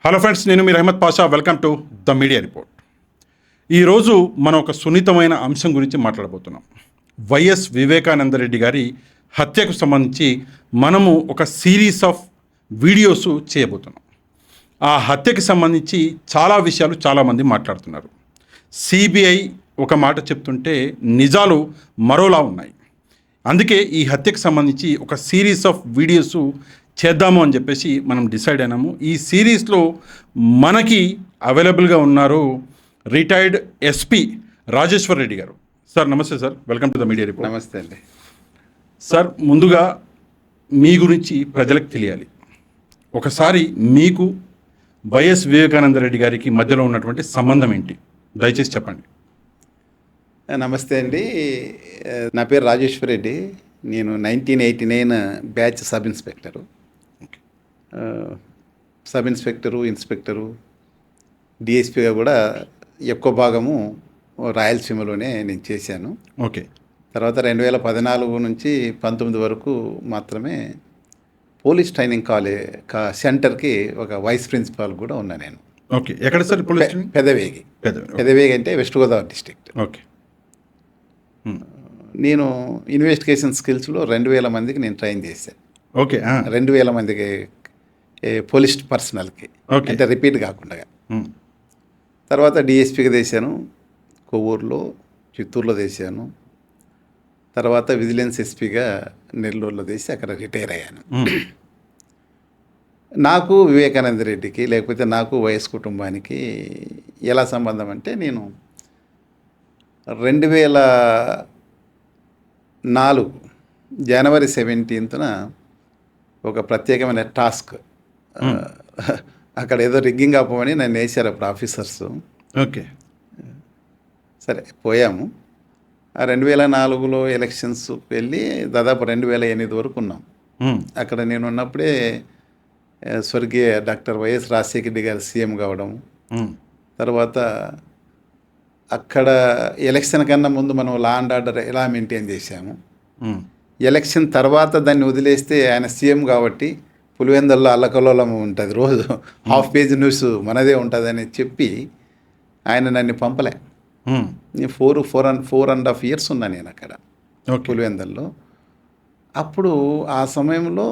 Hello friends, నేను మీ Rahamat Pasha. Welcome to the media report. ఈరోజు మనం ఒక సున్నితమైన అంశం గురించి మాట్లాడబోతున్నాం. వైఎస్ వివేకానందరెడ్డి గారి హత్యకు సంబంధించి మనము ఒక సిరీస్ ఆఫ్ వీడియోస్ చేయబోతున్నాం. ఆ హత్యకి సంబంధించి చాలా విషయాలు చాలామంది మాట్లాడుతున్నారు. సిబిఐ ఒక మాట చెప్తుంటే నిజాలు మరోలా ఉన్నాయి. అందుకే ఈ హత్యకు సంబంధించి ఒక సిరీస్ ఆఫ్ వీడియోస్ చేద్దాము అని చెప్పేసి మనం డిసైడ్ అయినాము. ఈ సిరీస్లో మనకి అవైలబుల్గా ఉన్నారు రిటైర్డ్ ఎస్పీ రాజేశ్వర్ రెడ్డి గారు. సార్ నమస్తే sir, welcome to the media report. నమస్తే అండి. సార్, ముందుగా మీ గురించి ప్రజలకు తెలియాలి. ఒకసారి మీకు వైఎస్ వివేకానంద రెడ్డి గారికి మధ్యలో ఉన్నటువంటి సంబంధం ఏంటి, దయచేసి చెప్పండి. నమస్తే అండి. నా పేరు రాజేశ్వర్ రెడ్డి. నేను 1989 batch sub inspector. Sub inspector, inspector, డిఎస్పీగా కూడా ఎక్కువ భాగము రాయలసీమలోనే నేను చేశాను. ఓకే. తర్వాత 2014 నుంచి 19 వరకు మాత్రమే పోలీస్ ట్రైనింగ్ సెంటర్కి ఒక వైస్ ప్రిన్సిపాల్ కూడా ఉన్నా నేను. ఓకే. ఎక్కడ సార్ పోలీస్? పెదవేగి. పెదవేగి అంటే వెస్ట్ గోదావరి డిస్ట్రిక్ట్. ఓకే. నేను ఇన్వెస్టిగేషన్ స్కిల్స్లో 2000 మందికి నేను ట్రైన్ చేశాను. ఓకే. 2000 మందికి పోలీస్ పర్సనల్కి, అంటే రిపీట్ కాకుండా. తర్వాత డిఎస్పీగా చేశాను, కొవ్వూరులో, చిత్తూరులో చేశాను. తర్వాత విజిలెన్స్ ఎస్పీగా నెల్లూరులో చేసి అక్కడ రిటైర్ అయ్యాను. నాకు వివేకానంద రెడ్డికి, లేకపోతే నాకు వైఎస్ కుటుంబానికి ఎలా సంబంధం అంటే, నేను 2004 జనవరి 17న ఒక ప్రత్యేకమైన టాస్క్, అక్కడ ఏదో రిగ్గింగ్ ఆపమని నన్ను వేశారు అప్పుడు ఆఫీసర్స్. ఓకే. సరే పోయాము. ఆ 2004లో ఎలక్షన్స్ వెళ్ళి దాదాపు 2008 వరకు ఉన్నాం. అక్కడ నేను ఉన్నప్పుడే స్వర్గీయ డాక్టర్ వైఎస్ రాజశేఖర రెడ్డి గారు సీఎం కావడం, తర్వాత అక్కడ ఎలక్షన్ కన్నా ముందు మనం లా అండ్ ఆర్డర్ ఎలా మెయింటైన్ చేశాము, ఎలక్షన్ తర్వాత దాన్ని వదిలేస్తే ఆయన సీఎం కాబట్టి పులివెందుల్లో అల్లకల్లోలం ఉంటుంది, రోజు హాఫ్ పేజ్ న్యూస్ మనదే ఉంటుందని చెప్పి ఆయన నన్ను పంపలే. నేను 4.5 years ఉన్నా నేను అక్కడ పులివెందుల్లో. అప్పుడు ఆ సమయంలో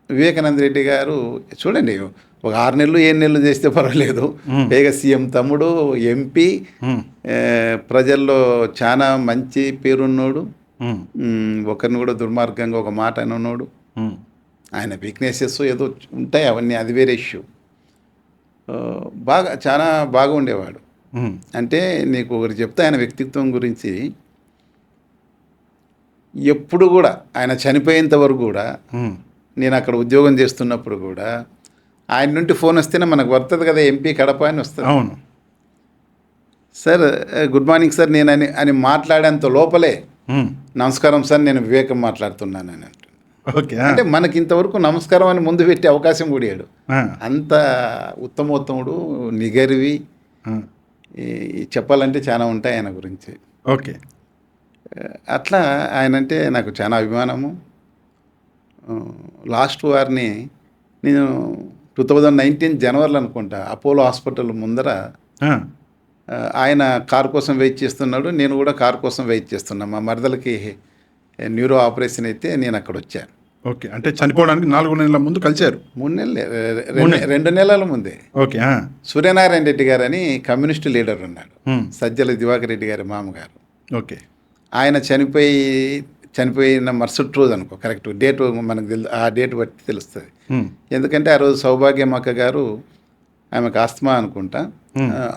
వివేకానంద రెడ్డి గారు చూడండి, ఒక 6 నెలలు 7 నెలలు చేస్తే పర్వాలేదు, పైగా సీఎం తమ్ముడు, ఎంపీ, ప్రజల్లో చాలా మంచి పేరున్నోడు, ఒకరిని కూడా దుర్మార్గంగా ఒక మాట అనున్నాడు. ఆయన వీక్నెసెస్ ఏదో ఉంటాయి, అవన్నీ అది వేరే ఇష్యూ. చాలా బాగా ఉండేవాడు. అంటే నీకు ఒకటి చెప్తే ఆయన వ్యక్తిత్వం గురించి, ఎప్పుడు కూడా ఆయన చనిపోయేంత వరకు కూడా, నేను అక్కడ ఉద్యోగం చేస్తున్నప్పుడు కూడా ఆయన నుండి ఫోన్ వస్తేనే మనకు వస్తుంది కదా, ఎంపీ కడప అని వస్తుంది. అవును సార్, గుడ్ మార్నింగ్ సార్ నేను అని మాట్లాడేంత లోపలే, నమస్కారం సార్ నేను వివేకం మాట్లాడుతున్నాను అని అంటున్నాను. ఓకే. అంటే మనకి ఇంతవరకు నమస్కారం అని ముందు పెట్టే అవకాశం కూడాడు. అంత ఉత్తమోత్తముడు, నిగర్వి, చెప్పాలంటే చాలా ఉంటాయి ఆయన గురించి. ఓకే. అట్లా ఆయనంటే నాకు చాలా అభిమానము. లాస్ట్ వారిని నేను 2019 జనవరిలో అనుకుంటా, అపోలో హాస్పిటల్ ముందర ఆయన కారు కోసం వెయిట్ చేస్తున్నాడు, నేను కూడా కారు కోసం వెయిట్ చేస్తున్నా. మా మరదలకి న్యూరో ఆపరేషన్ అయితే నేను అక్కడ వచ్చాను. ఓకే. అంటే చనిపోవడానికి 4 నెలల ముందు కలిశారు? 2 నెలల ముందే. ఓకే. సూర్యనారాయణ రెడ్డి గారు అని కమ్యూనిస్టు లీడర్ ఉన్నాడు, సజ్జల దివాకర్ రెడ్డి గారి మామగారు. ఓకే. ఆయన చనిపోయిన మరుసటి రోజు అనుకో, కరెక్ట్ డేట్ మనకు ఆ డేట్ బట్టి తెలుస్తుంది. ఎందుకంటే ఆ రోజు సౌభాగ్యమ్మ గారు, ఆమెకు ఆస్తమా అనుకుంటా,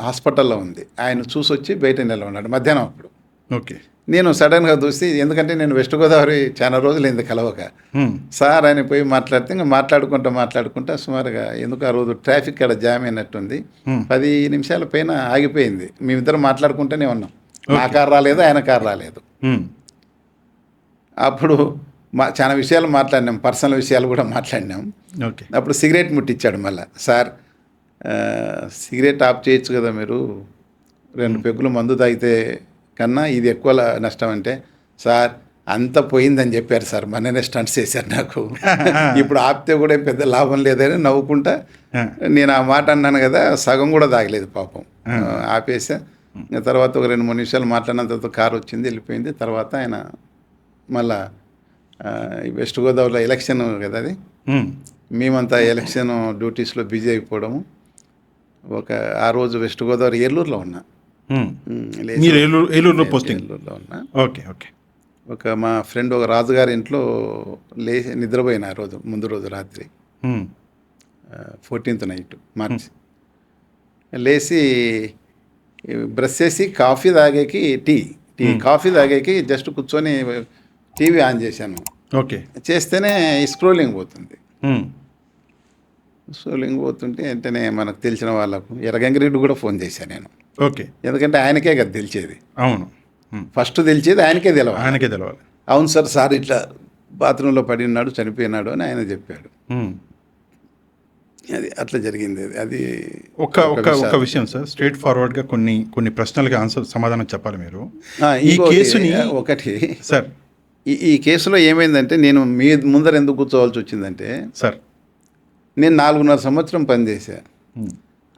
హాస్పిటల్లో ఉంది. ఆయన చూసి వచ్చి బయట నిలబడ్డాడు మధ్యాహ్నం అప్పుడు. ఓకే. నేను సడన్గా చూసి, ఎందుకంటే నేను వెస్ట్ గోదావరి చాలా రోజులైంది కలవక, సార్ ఆయన పోయి మాట్లాడితే ఇంకా మాట్లాడుకుంటా సుమారుగా, ఎందుకు ఆ రోజు ట్రాఫిక్ ఇక్కడ జామ్ అయినట్టుంది, 10 నిమిషాల పైన ఆగిపోయింది. మేమిద్దరం మాట్లాడుకుంటూనే ఉన్నాం. నా కారు రాలేదు, ఆయన కారు రాలేదు. అప్పుడు చాలా విషయాలు మాట్లాడినాం, పర్సనల్ విషయాలు కూడా మాట్లాడినాం. అప్పుడు సిగరెట్ ముట్టించాడు మళ్ళీ. సార్, సిగరెట్ ఆఫ్ చేయొచ్చు కదా మీరు, 2 పెగ్గులు మందు తాగితే కన్నా ఇది ఎక్కువ నష్టం అంటే, సార్ అంత పోయిందని చెప్పారు సార్, మొన్ననే స్టంట్స్ చేశారు నాకు. ఇప్పుడు ఆపితే కూడా పెద్ద లాభం లేదని నవ్వుకుంటా నేను ఆ మాట అన్నాను కదా, సగం కూడా తాగలేదు పాపం. ఆపేసా. తర్వాత ఒక 2-3 నిమిషాలు మాట్లాడిన తర్వాత కారు వచ్చింది, వెళ్ళిపోయింది. తర్వాత ఆయన మళ్ళా వెస్ట్ గోదావరిలో ఎలక్షన్ కదా అది, మేమంతా ఎలక్షన్ డ్యూటీస్లో బిజీ అయిపోవడము. ఆ రోజు వెస్ట్ గోదావరి ఏలూరులో ఉన్నా. ఏలూరులో పోస్టింగ్. ఏలూరులో ఉన్నా. Okay okay. మా ఫ్రెండ్ ఒక రాజుగారి ఇంట్లో లేచి నిద్రపోయిన ఆ రోజు, ముందు రోజు రాత్రి 14th నైట్ మార్చి. లేచి బ్రష్ చేసి కాఫీ తాగేకి కాఫీ తాగేకి జస్ట్ కూర్చొని టీవీ ఆన్ చేశాను. ఓకే. చేస్తేనే స్క్రోలింగ్ పోతుంది. స్క్రోలింగ్ పోతుంటే వెంటనే మనకు తెలిసిన వాళ్ళకు ఎర్రగంగిరెడ్డి కూడా ఫోన్ చేశాను నేను. ఓకే. ఎందుకంటే ఆయనకే కదా తెలిసేది. అవును, ఫస్ట్ తెలిసేది ఆయనకే తెలవాలి. అవును సార్ ఇట్లా బాత్రూంలో పడి ఉన్నాడు, చనిపోయినాడు అని ఆయన చెప్పాడు. అది అట్లా జరిగింది. అది ఒక విషయం సార్, స్ట్రైట్ ఫార్వర్డ్గా కొన్ని ప్రశ్నలకి సమాధానం చెప్పాలి మీరు. ఈ కేసుని ఒకటి సార్, ఈ కేసులో ఏమైందంటే, నేను మీ ముందర ఎందుకు కూర్చోవాల్సి వచ్చిందంటే సార్, నేను 4.5 సంవత్సరం పనిచేశా.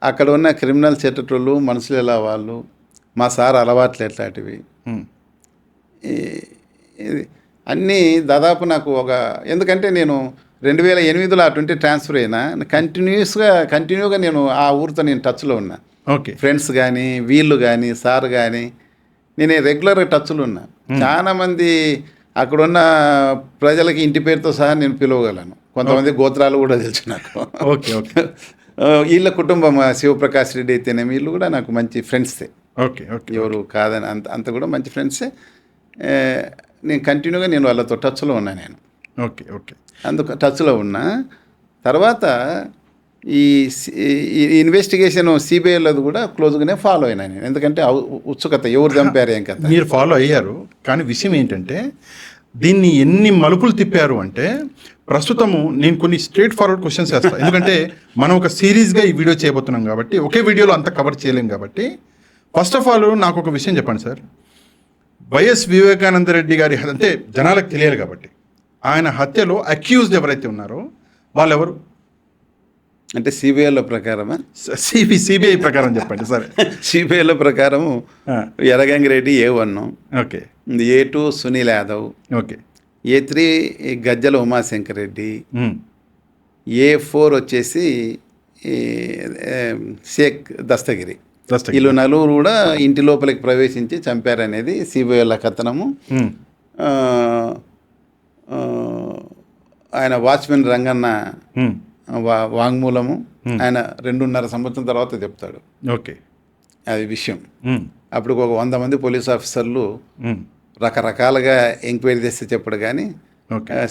అక్కడ ఉన్న క్రిమినల్ సెక్రటరీలు మనుషులు ఎలా వాళ్ళు, మా సార్ అలవాట్లు ఎట్లాంటివి, అన్నీ దాదాపు నాకు ఎందుకంటే నేను 2008లో అటువంటి ట్రాన్స్ఫర్ అయినా కంటిన్యూగా నేను ఆ ఊరితో నేను టచ్లో ఉన్నా. ఓకే. ఫ్రెండ్స్ కానీ వీళ్ళు కానీ సార్ కానీ నేను రెగ్యులర్గా టచ్లో ఉన్నా. చాలామంది అక్కడున్న ప్రజలకి ఇంటి పేరుతో సహా నేను పిలవగలను. కొంతమంది గోత్రాలు కూడా తెలుసు నాకు. Okay okay. వీళ్ళ కుటుంబం శివప్రకాష్ రెడ్డి అయితేనే వీళ్ళు కూడా నాకు మంచి ఫ్రెండ్సే. Okay okay. ఎవరు కాదని అంత కూడా మంచి ఫ్రెండ్సే. నేను కంటిన్యూగా నేను వాళ్ళతో టచ్లో ఉన్నా నేను. Okay okay. అందుకు టచ్లో ఉన్నా. తర్వాత ఈ ఇన్వెస్టిగేషన్ సిబిఐలో కూడా క్లోజ్గానే ఫాలో అయినా నేను. ఎందుకంటే ఉత్సుకత, ఎవరు చంపారు ఏం కదా. మీరు ఫాలో అయ్యారు, కానీ విషయం ఏంటంటే దీన్ని ఎన్ని మలుపులు తిప్పారు అంటే, ప్రస్తుతము నేను కొన్ని స్ట్రైట్ ఫార్వర్డ్ క్వశ్చన్స్ వేస్తాను. ఎందుకంటే మనం ఒక సిరీస్గా ఈ వీడియో చేయబోతున్నాం కాబట్టి, ఒకే వీడియోలో అంతా కవర్ చేయలేం కాబట్టి. ఫస్ట్ ఆఫ్ ఆల్ నాకు ఒక విషయం చెప్పండి సార్, వైఎస్ వివేకానంద రెడ్డి గారి అంటే జనాలకు తెలియాలి కాబట్టి, ఆయన హత్యలో అక్యూజ్డ్ ఎవరైతే ఉన్నారో వాళ్ళెవరు? అంటే సిబిఐలో ప్రకారమా? సిబిఐ ప్రకారం చెప్పండి సరే. సిబిఐలో ప్రకారం Erra Gangi Reddy A1, okay, A2 Sunil Yadav, okay, A3 గజ్జల ఉమాశంకర్ రెడ్డి, A4 వచ్చేసి షేక్ దస్తగిరి. వీళ్ళు నలుగురు కూడా ఇంటి లోపలికి ప్రవేశించి చంపారనేది సిబిఐల కథనము. ఆయన వాచ్మెన్ రంగన్న వాంగ్మూలము. ఆయన 2.5 సంవత్సరం తర్వాత చెప్తాడు. ఓకే, అది విషయం. అప్పుడు ఒక 100 మంది పోలీస్ ఆఫీసర్లు రకరకాలుగా ఎంక్వైరీ చేస్తే చెప్పడు కానీ,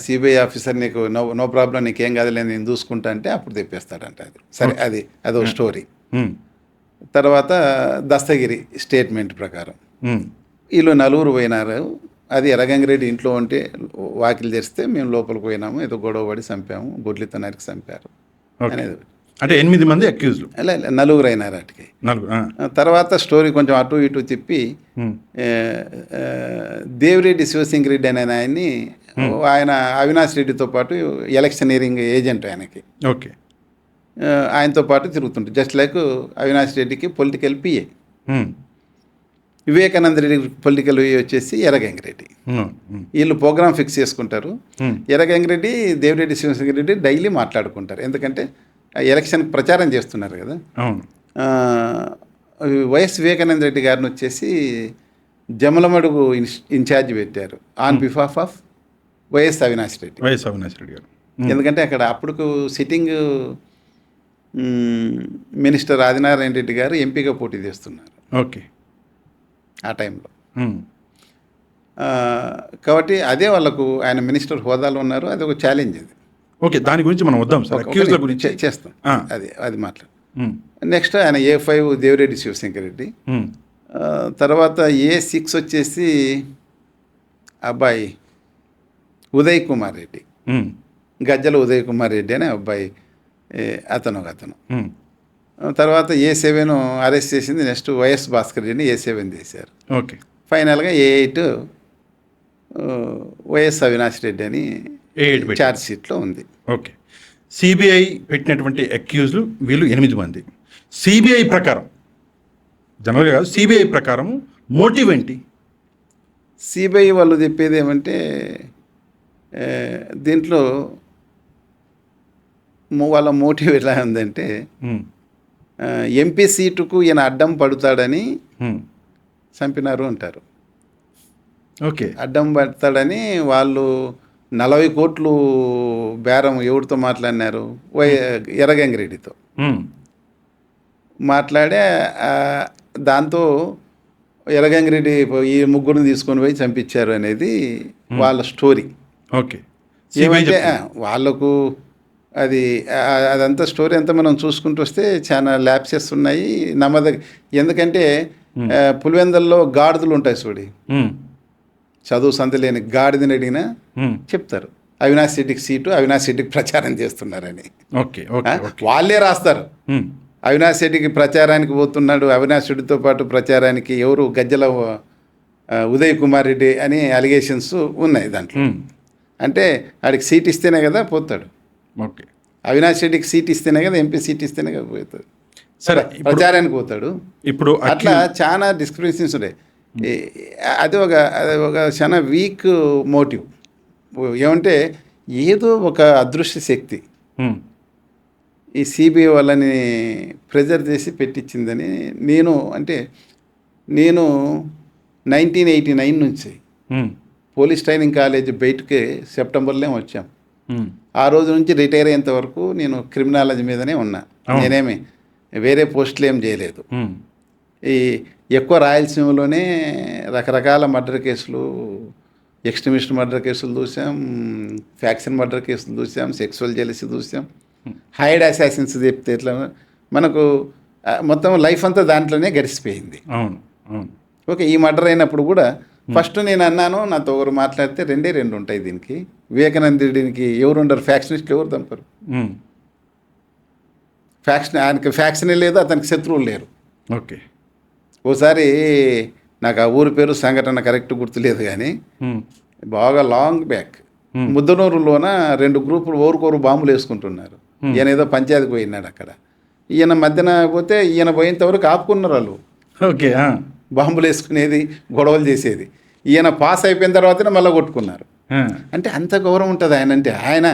సిబిఐ ఆఫీసర్ నీకు నో ప్రాబ్లం, నీకేం కాదులే, నేను చూసుకుంటా అంటే అప్పుడు తెప్పేస్తాడంట. అది సరే, అదో స్టోరీ. తర్వాత దస్తగిరి స్టేట్మెంట్ ప్రకారం వీళ్ళు నలుగురు పోయినారు. అది ఎర్రగంగిరెడ్డి ఇంట్లో ఉంటే వాకిలు తెరిస్తే మేము లోపలికి పోయినాము, ఏదో గొడవ పడి చంపాము, గుడ్లితో నరికి చంపారు అనేది. అంటే 8 మంది అక్యూజ్లు, నలుగురు అయినారు వాటికి. తర్వాత స్టోరీ కొంచెం అటు ఇటు తిప్పి దేవిరెడ్డి శివసింగ్ రెడ్డి అనే ఆయన్ని, ఆయన అవినాష్ రెడ్డితో పాటు ఎలక్షనీరింగ్ ఏజెంట్ ఆయనకి. ఓకే, ఆయనతో పాటు తిరుగుతుంటారు. జస్ట్ లైక్ అవినాష్ రెడ్డికి political PA, Vivekananda Reddy political PA వచ్చేసి ఎర్రగంగిరెడ్డి. వీళ్ళు ప్రోగ్రామ్ ఫిక్స్ చేసుకుంటారు. ఎర్రగంగిరెడ్డి, దేవిరెడ్డి శివసింగ్ రెడ్డి డైలీ మాట్లాడుకుంటారు. ఎందుకంటే ఎలక్షన్ ప్రచారం చేస్తున్నారు కదా. వైఎస్ వివేకానంద రెడ్డి గారిని వచ్చేసి జమలమడుగు ఇన్ఛార్జ్ పెట్టారు on behalf of YS Avinash Reddy గారు. ఎందుకంటే అక్కడ అప్పుడు సిట్టింగ్ మినిస్టర్ ఆదినారాయణ రెడ్డి గారు ఎంపీగా పోటీ చేస్తున్నారు. ఓకే, ఆ టైంలో. కాబట్టి అదే వాళ్ళకు, ఆయన మినిస్టర్ హోదాలో ఉన్నారు, అది ఒక ఛాలెంజ్. అది ఓకే, దాని గురించి మనం వద్దాం సార్, అక్యూజ్ల గురించి చేస్తాం. అది మాట్లాడు. నెక్స్ట్ ఆయన A5 దేవిరెడ్డి శివశంకర్ రెడ్డి. తర్వాత A6 వచ్చేసి అబ్బాయి ఉదయ్ కుమార్ రెడ్డి, గజ్జల ఉదయ్ కుమార్ రెడ్డి అనే అబ్బాయి, అతను. తర్వాత A7 అరెస్ట్ చేసింది. నెక్స్ట్ వైఎస్ భాస్కర్ రెడ్డిని A7 చేశారు. ఓకే, ఫైనల్గా A8 వైఎస్ అవినాష్ రెడ్డి అని ఏడు పెట్టి. ఛార్జ్ షీట్లో ఉంది. ఓకే. సిబిఐ పెట్టినటువంటి అక్యూజ్లు వీళ్ళు 8 మంది. సిబిఐ ప్రకారం జనరల్గా కాదు, సిబిఐ ప్రకారం మోటివ్ ఏంటి? సిబిఐ వాళ్ళు చెప్పేది ఏమంటే దీంట్లో వాళ్ళ మోటివ్ ఎలా ఉందంటే ఉమ్, ఎంపీ సీటుకు ఈయన అడ్డం పడుతాడని ఉమ్, చంపినారు అంటారు. ఓకే. అడ్డం పడతాడని వాళ్ళు 40 కోట్లు బేరం ఎవరితో మాట్లాడినారు? ఎర్రగంగిరెడ్డితో ఉమ్, మాట్లాడే దాంతో ఎర్రగంగిరెడ్డి ఈ ముగ్గురిని తీసుకొని పోయి చంపించారు అనేది వాళ్ళ స్టోరీ. ఓకే. సిబిఐ ఏమంటే చెప్తుంది. వాళ్ళకు అది అదంతా స్టోరీ అంతా మనం చూసుకుంటూ వస్తే చాలా ల్యాప్సెస్ ఉన్నాయి ఎందుకంటే పులివెందల్లో గాడిదలు ఉంటాయి చూడి, ఉమ్, చదువు సంత లేని గాడిదని అడిగినా ఉమ్, చెప్తారు అవినాష్ రెడ్డికి సీటు, అవినాష్ రెడ్డికి ప్రచారం చేస్తున్నారని. ఓకే. ఓకే. ఓకే. వాళ్ళే రాస్తారు ఉమ్, అవినాష్ రెడ్డికి ప్రచారానికి పోతున్నాడు, అవినాష్ రెడ్డితో పాటు ప్రచారానికి ఎవరు గజ్జల ఉదయ్ కుమార్ రెడ్డి అని అలిగేషన్స్ ఉన్నాయి దాంట్లో. ఉమ్, అంటే ఆడికి సీట్ ఇస్తేనే కదా పోతాడు, ఓకే. అవినాష్ రెడ్డికి సీట్ ఇస్తేనే కదా, ఎంపీ సీట్ ఇస్తేనే కదా పోతాడు, సరే. ప్రచారానికి పోతాడు. ఇప్పుడు అట్లా చాలా డిస్క్రిప్షన్స్ ఉన్నాయి. అది ఒక చాలా వీక్ మోటివ్. ఏమంటే ఏదో ఒక అదృశ్య శక్తి ఉమ్, ఈ సిబిఐ వాళ్ళని ప్రెజర్ చేసి పెట్టించిందని నేను 1989 నుంచి ఉమ్, పోలీస్ ట్రైనింగ్ కాలేజ్ బయటకి సెప్టెంబర్లో వచ్చాం. ఉమ్, ఆ రోజు నుంచి రిటైర్ అయ్యేంత వరకు నేను క్రిమినాలజీ మీదనే ఉన్నా. అవును. నేనేమి వేరే పోస్టులు ఏం చేయలేదు. ఉమ్, ఈ ఎక్కువ రాయలసీమలోనే రకరకాల మర్డర్ కేసులు, ఎక్స్ట్రీమిస్ట్ మర్డర్ కేసులు చూసాం, ఫ్యాక్షన్ మర్డర్ కేసులు చూసాం, సెక్సువల్ జెలసీ చూసాం, హైడ్ అసాసిన్స్ చెప్తే ఇట్లా మనకు మొత్తం లైఫ్ అంతా దాంట్లోనే గడిచిపోయింది. అవును. అవును. ఓకే. ఈ మర్డర్ అయినప్పుడు కూడా ఫస్ట్ నేను అన్నాను, నాతో ఒకరు మాట్లాడితే రెండు ఉంటాయి దీనికి. వివేకానంద రెడ్డికి ఎవరు ఉండరు, ఫ్యాక్షనిస్టులు ఎవరు దంపరు. ఉమ్, ఆయనకి ఫ్యాక్షనే లేదు, అతనికి శత్రువులు లేరు. ఓకే. ఓసారి నాకు ఆ ఊరి పేరు సంఘటన కరెక్ట్ గుర్తులేదు కానీ ఉమ్, బాగా లాంగ్ బ్యాక్ ముద్దనూరులోన 2 గ్రూపులు ఓరుకోరు బాంబులు వేసుకుంటున్నారు. ఈయన ఏదో పంచాయతీకి పోయినాడు అక్కడ. ఈయన మధ్యన పోతే ఈయన పోయేంతవరకు ఆపుకున్నారు వాళ్ళు. ఓకే. బాంబులు వేసుకునేది, గొడవలు చేసేది. ఈయన పాస్ అయిపోయిన తర్వాతనే మళ్ళీ కొట్టుకున్నారు. అంటే అంత గౌరవం ఉంటుంది ఆయన అంటే. ఆయన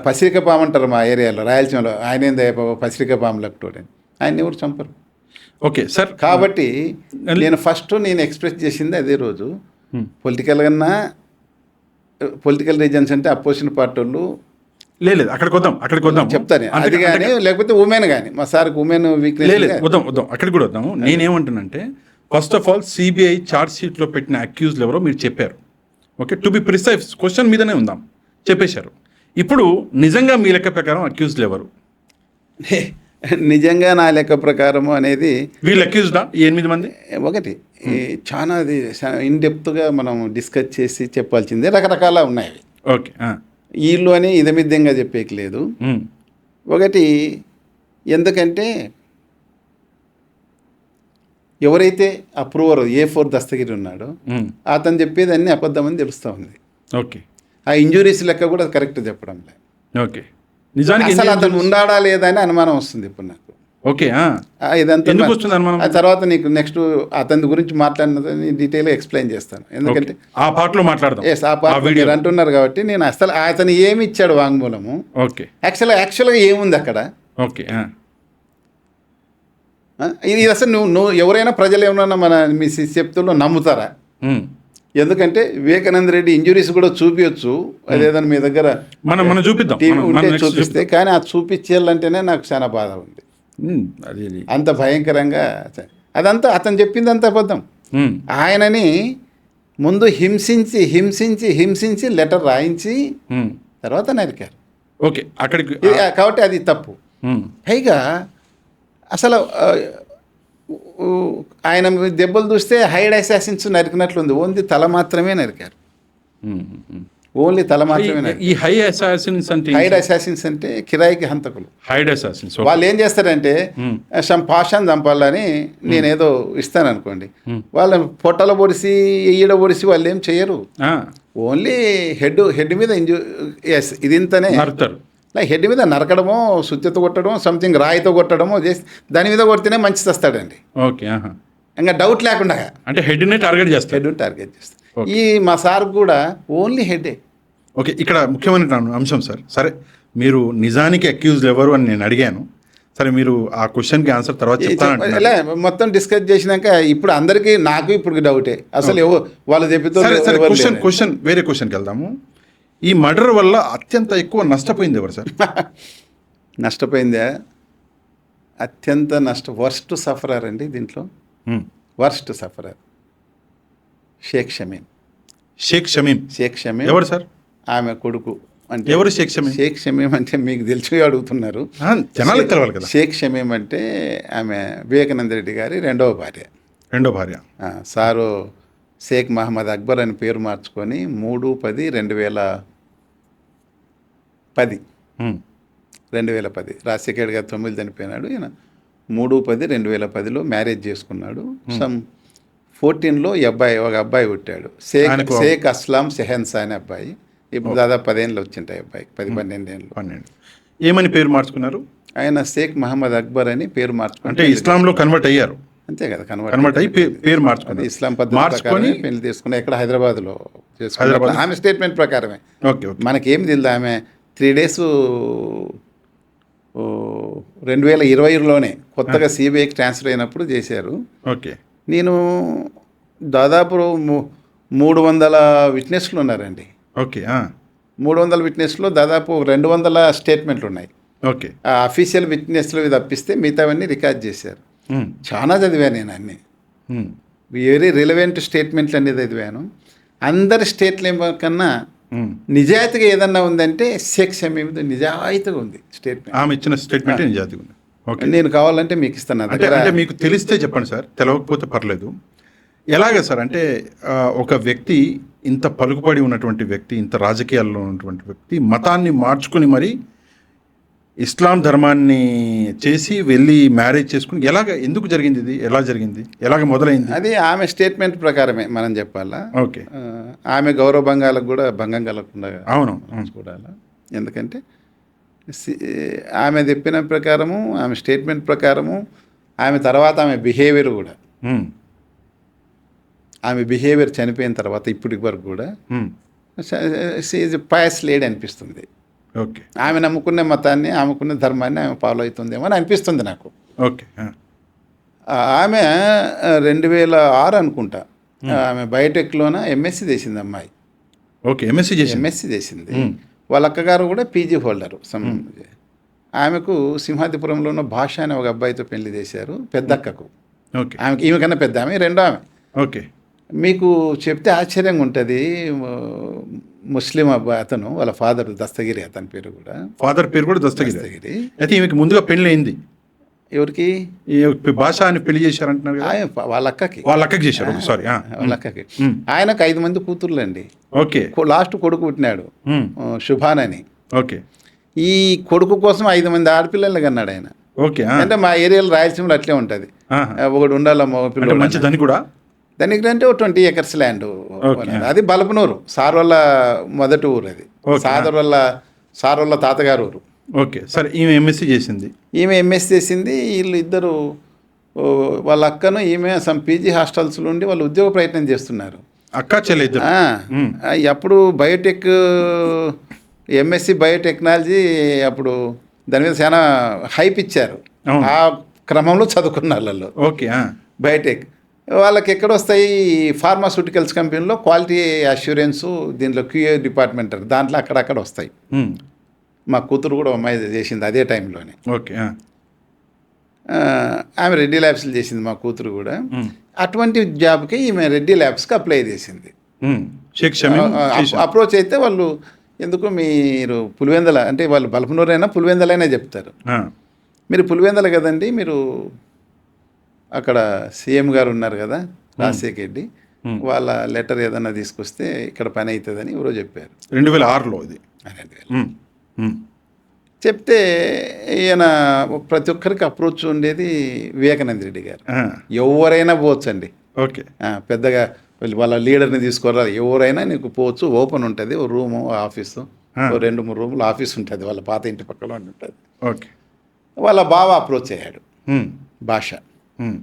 పసిరిక పాము అంటారు మా ఏరియాలో, రాయలసీమలో. ఆయన ఏంది పసిరిక పాము లెక్కటోడని. ఆయన ఎవరు చంపరు. Okay sir. కాబట్టి నేను ఫస్ట్ ఎక్స్ప్రెస్ చేసింది అదే రోజు. పొలిటికల్ రీజన్స్ అంటే అపోజిషన్ పార్టీ వాళ్ళు లేదు, అక్కడికి వద్దాం చెప్తాను. అది కానీ లేకపోతే ఉమెన్ కానీ మా సార్కి ఉమెన్ వీక్నెస్. వద్దాం అక్కడికి కూడా వద్దాము. నేనేమంటున్నానంటే first of all CBI charge షీట్లో పెట్టిన అక్యూజ్లు ఎవరో మీరు చెప్పారు. Okay, to be precise question మీదనే ఉందాం, చెప్పేశారు. ఇప్పుడు నిజంగా మీ లెక్క ప్రకారం అక్యూజ్లు ఎవరు? నిజంగా నా లెక్క ప్రకారము అనేది వీళ్ళు అక్యూజ్డా 8 మంది? ఒకటి చాలా అది ఇన్డెప్త్గా మనం డిస్కస్ చేసి చెప్పాల్సిందే. రకరకాల ఉన్నాయి. ఓకే. వీళ్ళు అని ఇదమిద్దంగా చెప్పేయలేదు. ఒకటి ఎందుకంటే ఎవరైతే అప్రూవర్ A4 దస్తగిరి ఉన్నాడో అతను చెప్పేది అన్ని అబద్ధమని తెలుస్తూ ఉంది. ఓకే. ఆ ఇంజురీస్ లెక్క కూడా కరెక్ట్ చెప్పడం లేదు. ఓకే. నిజానికి అసలు అతను ఉండాడా లేదా అని అనుమానం వస్తుంది ఇప్పుడు నాకు. ఓకే. ఇదంతా ఎందుకు వస్తుంది అనుమానం? ఆ తర్వాత నీకు నెక్స్ట్ అతని గురించి మాట్లాడినదని డీటెయిల్గా ఎక్స్ప్లెయిన్ చేస్తాను. ఎందుకంటే ఆ పార్ట్లో మాట్లాడదాం. ఆ పార్ట్ మీరు అంటున్నారు కాబట్టి నేను అసలు అతను ఏమి ఇచ్చాడు వాంగ్మూలము, ఓకే, యాక్చువల్గా ఏముంది అక్కడ. ఓకే. ఇది అసలు నువ్వు ఎవరైనా ప్రజలు ఏమన్నా మన మీ చెప్తుల్లో నమ్ముతారా? ఎందుకంటే వివేకానంద రెడ్డి ఇంజురీస్ కూడా చూపించచ్చు, అదేదన్నా మీ దగ్గర మనం చూపిద్దాం టీవీ ఉంటే చూపిస్తే, కానీ అది చూపించాలంటేనే నాకు చాలా బాధ ఉంది. అంత భయంకరంగా అదంతా అతను చెప్పిందంత అబద్ధం. ఆయనని ముందు హింసించి హింసించి హింసించి లెటర్ రాయించి తర్వాత నరికారు. ఓకే, అక్కడికి కాబట్టి అది తప్పు. పైగా అసలు ఆయన దెబ్బలు చూస్తే హైడ్ అసాసిన్స్ నరికినట్లుంది, ఓన్లీ తల మాత్రమే నరికారు. ఓన్లీ తల మాత్రమే. ఈ హై అసాసిన్స్ అంటే హైడ్ అసాసిన్స్ అంటే కిరాయికి హంతకులు. హైడ్ అసాసిన్స్ వాళ్ళు ఏం చేస్తారంటే సమ్ పాషాన్ని చంపాలని నేనేదో ఇస్తాను అనుకోండి, వాళ్ళని పొట్టల పొడిసి ఎయ్యడ పొడిసి వాళ్ళు ఏం చేయరు. ఓన్లీ హెడ్ మీద ఎస్ ఇది ఇంతనే నరుతారు. హెడ్ మీద నరకడమో, సుత్తితో కొట్టడమో, సంథింగ్ రాయితో కొట్టడమో చేసి దాని మీద కొడితేనే మంచి వస్తాడండి. ఓకే, ఇంకా డౌట్ లేకుండా అంటే హెడ్నే టార్గెట్ చేస్తాడు. హెడ్ టార్గెట్ చేస్తాడు. ఈ మా సార్ కూడా ఓన్లీ హెడ్డే. ఓకే, ఇక్కడ ముఖ్యమైన అంశం సార్. సరే, మీరు నిజానికి అక్యూజ్డ్ ఎవరు అని నేను అడిగాను. సరే, మీరు ఆ క్వశ్చన్కి ఆన్సర్ తర్వాత చెప్తాను. ఇలా మొత్తం డిస్కస్ చేసినాక ఇప్పుడు అందరికీ నాకు ఇప్పుడు డౌటే అసలు వాళ్ళు చెప్తే. క్వశ్చన్ వేరే క్వశ్చన్కి వెళ్దాము. ఈ మర్డర్ వల్ల అత్యంత ఎక్కువ నష్టపోయింది ఎవరు సార్? నష్టపోయిందా? అత్యంత వర్స్ట్ సఫరర్ అండి దీంట్లో. Worst sufferer Sheikh Shamim. షేక్ షమీం ఎవరు సార్? ఆమె కొడుకు. అంటే ఎవరు షేక్ షమీం? షేక్ షమీం అంటే మీకు తెలిసి అడుగుతున్నారు, జనాలకు తెలవాలి కదా. షేక్ షమీం అంటే ఆమె వివేకానంద రెడ్డి గారి రెండవ భార్య. సారు షేక్ మహమ్మద్ అక్బర్ అని పేరు మార్చుకొని 3/10/2010 రాజశేఖర్ గారు 9 చనిపోయినాడు. ఈయన 3/10/2010లో మ్యారేజ్ చేసుకున్నాడు. సమ్ 14లో ఒక అబ్బాయి పుట్టాడు, షేక్ అస్లాం సెహన్సా అనే అబ్బాయి. ఇప్పుడు దాదాపు 10 ఏళ్ళు వచ్చింటాయి అబ్బాయికి, 10-12 ఏళ్ళు. ఏమని పేరు మార్చుకున్నారు? ఆయన షేక్ మహమ్మద్ అక్బర్ అని పేరు మార్చుకుని, అంటే ఇస్లాంలో కన్వర్ట్ అయ్యారు. అంతే కదా, కన్వర్ట్ అయ్యి పేరు మార్చుకున్నారు. ఇస్లాం పద్ధతి పెళ్లి తీసుకుని ఎక్కడ హైదరాబాద్లో చేసుకున్నారు. ఆమె స్టేట్మెంట్ ప్రకారమే. మనకేం తెలియదు. ఆమె 3 days 2020లోనే కొత్తగా సిబిఐకి ట్రాన్స్ఫర్ అయినప్పుడు చేశారు. ఓకే, నేను దాదాపు 300 విట్నెస్లు ఉన్నారండి. ఓకే, 300 విట్నెస్లో దాదాపు 200 స్టేట్మెంట్లు ఉన్నాయి. ఓకే, ఆ అఫీషియల్ విట్నెస్లు తప్పిస్తే మిగతావన్నీ రికార్డ్ చేశారు. చాలా చదివాను నేను అన్నీ. వెరీ రిలవెంట్ స్టేట్మెంట్లు అనేది చదివాను. అందరి స్టేట్ల కన్నా నిజాయితీగా ఏదన్నా ఉందంటే షేక్ షమీం నిజాయితీగా ఉంది స్టేట్మెంట్. ఆమె ఇచ్చిన స్టేట్మెంట్ నిజాయితీగా ఉంది. ఓకే, నేను కావాలంటే మీకు ఇస్తాను. అంటే మీకు తెలిస్తే చెప్పండి సార్, తెలవకపోతే పర్లేదు. ఎలాగ సార్ అంటే ఒక వ్యక్తి, ఇంత పలుకుబడి ఉన్నటువంటి వ్యక్తి, ఇంత రాజకీయాల్లో ఉన్నటువంటి వ్యక్తి మతాన్ని మార్చుకుని మరి ఇస్లాం ధర్మాన్ని చేసి వెళ్ళి మ్యారేజ్ చేసుకుని ఎందుకు జరిగింది? ఇది ఎలా జరిగింది? ఎలాగ మొదలైంది? అది ఆమె స్టేట్మెంట్ ప్రకారమే మనం చెప్పాలా. ఓకే, ఆమె గౌరవ భంగాలకు కూడా భంగం కలగకుండా అవును చూడాలా. ఎందుకంటే ఆమె చెప్పిన ప్రకారము, ఆమె స్టేట్మెంట్ ప్రకారము, ఆమె తర్వాత ఆమె బిహేవియర్ కూడా, ఆమె బిహేవియర్ చనిపోయిన తర్వాత ఇప్పటి వరకు కూడా పయస్ లేడీ అనిపిస్తుంది. ఓకే, ఆమె నమ్ముకునే మతాన్ని, ఆమెకున్న ధర్మాన్ని ఆమె ఫాలో అవుతుందేమో అని అనిపిస్తుంది నాకు. ఓకే, ఆమె 2006 అనుకుంటా ఆమె బయోటెక్లోన ఎంఎస్సి చేసింది అమ్మాయి. ఓకే, ఎంఎస్సి చేసింది. వాళ్ళ అక్కగారు కూడా పీజీ హోల్డరు. ఆమెకు సింహాద్రిపురంలో ఉన్న భాష అనే ఒక అబ్బాయితో పెళ్లి చేశారు, పెద్దక్కకు. ఓకే, ఆమెకి ఈమె కన్నా పెద్ద ఆమె, రెండో ఆమె. ఓకే, మీకు చెప్తే ఆశ్చర్యంగా ఉంటుంది. ముస్లిం అబ్బాయి అతను, వాళ్ళ ఫాదర్ దస్తగిరి, అతని పేరు కూడా దస్తగిరి. అయితే ఈమెకి ముందుగా పెళ్లి అయింది. ఎవరికి? భాష అని పెళ్లి చేశారంటున్నారు కదా. వాళ్ళ అక్కకి చేశారు. సారీ, వాళ్ళ అక్కకి. ఆయనకు 5 మంది కూతుర్లు అండి. ఓకే, లాస్ట్ కొడుకు పుట్టినాడు, శుభాన్ అని. ఓకే, ఈ కొడుకు కోసం 5 మంది ఆడపిల్లలు కన్నాడు ఆయన. ఓకే, అంటే మా ఏరియాలో రాయలసీమలో అట్లే ఉంటుంది. ఒకటి ఉండాల పిల్లలు. మంచి దాన్ని కూడా దానికి అంటే 20 acres ల్యాండ్. అది బలపనూరు, సార్ వాళ్ళ మొదటి ఊరు. అది సార్ వాళ్ళ తాతగారు ఊరు. ఓకే, సరే. ఈమె ఎంఎస్సి చేసింది. వీళ్ళు ఇద్దరు, వాళ్ళ అక్కను ఈమె సమ్ పీజీ హాస్టల్స్లో ఉండి వాళ్ళు ఉద్యోగ ప్రయత్నం చేస్తున్నారు. అక్క చెల్లి ఇద్దరు. అప్పుడు బయోటెక్, ఎంఎస్సి బయోటెక్నాలజీ, అప్పుడు దాని మీద చాలా హైప్ ఇచ్చారు. ఆ క్రమంలో చదువుకున్న వాళ్ళలో. ఓకే, బయోటెక్ వాళ్ళకి ఎక్కడ వస్తాయి? ఫార్మాస్యూటికల్స్ కంపెనీలో క్వాలిటీ అష్యూరెన్సు, దీంట్లో క్యూఏ డిపార్ట్మెంట్, దాంట్లో అక్కడక్కడ వస్తాయి. మా కూతురు కూడా అమ్మాయి చేసింది అదే టైంలోనే. ఓకే, ఆమె రెడ్డి ల్యాబ్స్లో చేసింది మా కూతురు కూడా. అటువంటి జాబ్కి ఈమె రెడ్డి ల్యాబ్స్కి అప్లై చేసింది. అప్రోచ్ అయితే వాళ్ళు, ఎందుకు మీరు పులివెందల అంటే వాళ్ళు బల్పనూరైనా పులివెందలైనా చెప్తారు. మీరు పులివెందల కదండి, మీరు అక్కడ సీఎం గారు ఉన్నారు కదా రాజశేఖర్ రెడ్డి, వాళ్ళ లెటర్ ఏదన్నా తీసుకొస్తే ఇక్కడ పని అవుతుందని ఎవరో చెప్పారు. 2006లో ఇది. 2000. ఉమ్, ఉమ్, చెప్తే ఈయన ప్రతి ఒక్కరికి అప్రోచ్ ఉండేది వివేకానంద రెడ్డి గారు. ఆ, ఎవరైనా పోవచ్చండి, ఓకే. పెద్దగా వాళ్ళ లీడర్ని తీసుకోరాదు, ఎవరైనా నీకు పోవచ్చు, ఓపెన్ ఉంటుంది, ఓ రూము, ఓ ఆఫీసు, ఓ 2-3 రూములు ఆఫీస్ ఉంటుంది, వాళ్ళ పాత ఇంటి పక్కలో అని ఉంటుంది. ఓకే. వాళ్ళ బావ అప్రోచ్ అయ్యాడు, ఉమ్, భాష ఉమ్.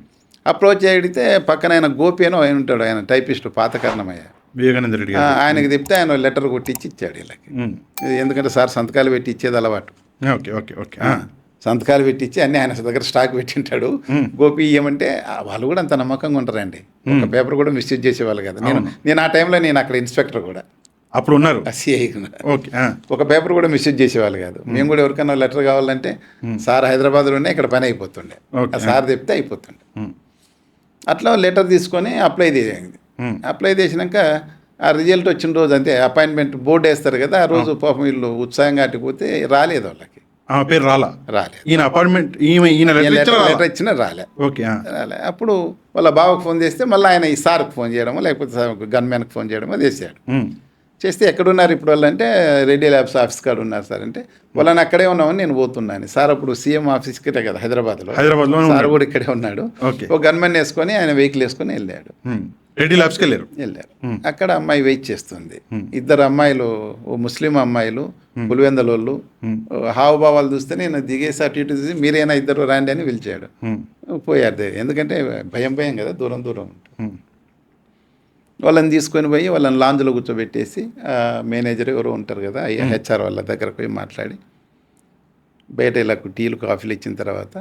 అప్రోచ్ అడిగితే పక్కన ఆయన గోపి అని ఆయన ఉంటాడు, ఆయన టైపిస్ట్, పాత కర్ణమయ్య. వివేకానంద రెడ్డి గారు. ఆయనకి చెప్తే ఆయన లెటర్ కొట్టించి ఇచ్చాడు వీళ్ళకి. ఉమ్, ఎందుకంటే సార్ సంతకాలు పెట్టి ఇచ్చేది అలవాటు. Okay okay okay. సంతకాలు పెట్టించి అన్నీ ఆయన దగ్గర స్టాక్ పెట్టింటాడు. గోపి ఇయ్యమంటే వాళ్ళు కూడా అంత నమ్మకంగా ఉంటారండి. ఒక పేపర్ కూడా మిస్యూజ్ చేసేవాళ్ళు కదా. నేను ఆ టైంలో నేను అక్కడ ఇన్స్పెక్టర్ కూడా, అప్పుడు ఉన్నారు. సిఐ. ఓకే. ఒక పేపర్ కూడా మిస్యూజ్ చేసేవాళ్ళు కాదు. మేము కూడా ఎవరికైనా లెటర్ కావాలంటే సార్ హైదరాబాద్లోనే ఇక్కడ పని అయిపోతుండే, ఆ సార్ చెప్తే అయిపోతుండే. అట్లా లెటర్ తీసుకొని అప్లై చేయండి. అప్లై చేసినాక ఆ రిజల్ట్ వచ్చిన రోజు అంతే, అపాయింట్మెంట్ బోర్డు వేస్తారు కదా, ఆ రోజు పాపం వీళ్ళు ఉత్సాహంగా అట్టిపోతే రాలేదు వాళ్ళకి. ఆమె పేరు రాలేదు. ఈయన అపాయింట్మెంట్ ఈయన లెటర్ ఇచ్చినా రాలే. ఓకే. రాలే. అప్పుడు వాళ్ళ బావకు ఫోన్ చేస్తే మళ్ళీ ఆయన ఈ సార్కి ఫోన్ చేయడమో లేకపోతే గన్మ్యాన్కి ఫోన్ చేయడమో చేశాడు. చేస్తే ఎక్కడున్నారు ఇప్పుడు వాళ్ళు అంటే, రెడ్డి ల్యాబ్స్ ఆఫీస్ కాడ ఉన్నారు సార్ అంటే, వాళ్ళని అక్కడే ఉన్నామని నేను పోతున్నాను. సార్ అప్పుడు సీఎం ఆఫీస్కి కదా హైదరాబాద్లో సార్ కూడా ఇక్కడే ఉన్నాడు. ఒక గన్మెన్ వేసుకొని ఆయన వెహికల్ వేసుకొని వెళ్ళాడు. రెడ్డి ల్యాబ్స్కి వెళ్ళారు. అక్కడ అమ్మాయి వెయిట్ చేస్తుంది. 2 అమ్మాయిలు, ఓ ముస్లిం అమ్మాయిలు, పులివెందలోళ్ళు. హావభావాలు చూస్తే నేను దిగేసి అటు ఇటు చూసి మీరైనా 2 రాండి అని పిలిచాడు. పోయారు, ఎందుకంటే భయం కదా, దూరం దూరం ఉంటుంది. వాళ్ళని తీసుకొని పోయి వాళ్ళని లాంజ్లో కూర్చోబెట్టేసి మేనేజర్ ఎవరో ఉంటారు కదా, హెచ్ఆర్ వాళ్ళ దగ్గరకు పోయి మాట్లాడి బయట ఇలా టీలు కాఫీలు ఇచ్చిన తర్వాత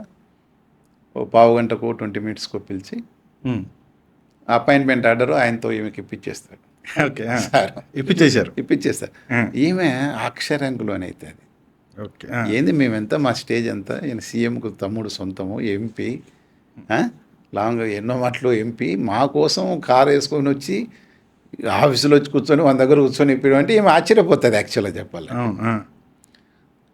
ఓ పావు గంటకు 20 మినిట్స్కో పిలిచి అపాయింట్మెంట్ ఆర్డర్ ఆయనతో ఈమెకి ఇప్పించేస్తాడు. ఓకే. ఇప్పించేశారు. ఈమె అక్షరంగులోనే అవుతుంది. ఓకే. ఏంది మేమెంత, మా స్టేజ్ అంతా, ఈయన సీఎంకు తమ్ముడు సొంతము, ఎంపీ, లాంగ్ ఎన్నో మాటలు ఎంపీ, మా కోసం కారు వేసుకొని వచ్చి ఆఫీసులో వచ్చి కూర్చొని మన దగ్గర కూర్చొని ఇప్పడం అంటే ఈమె ఆశ్చర్యపోతుంది. యాక్చువల్గా చెప్పాలి,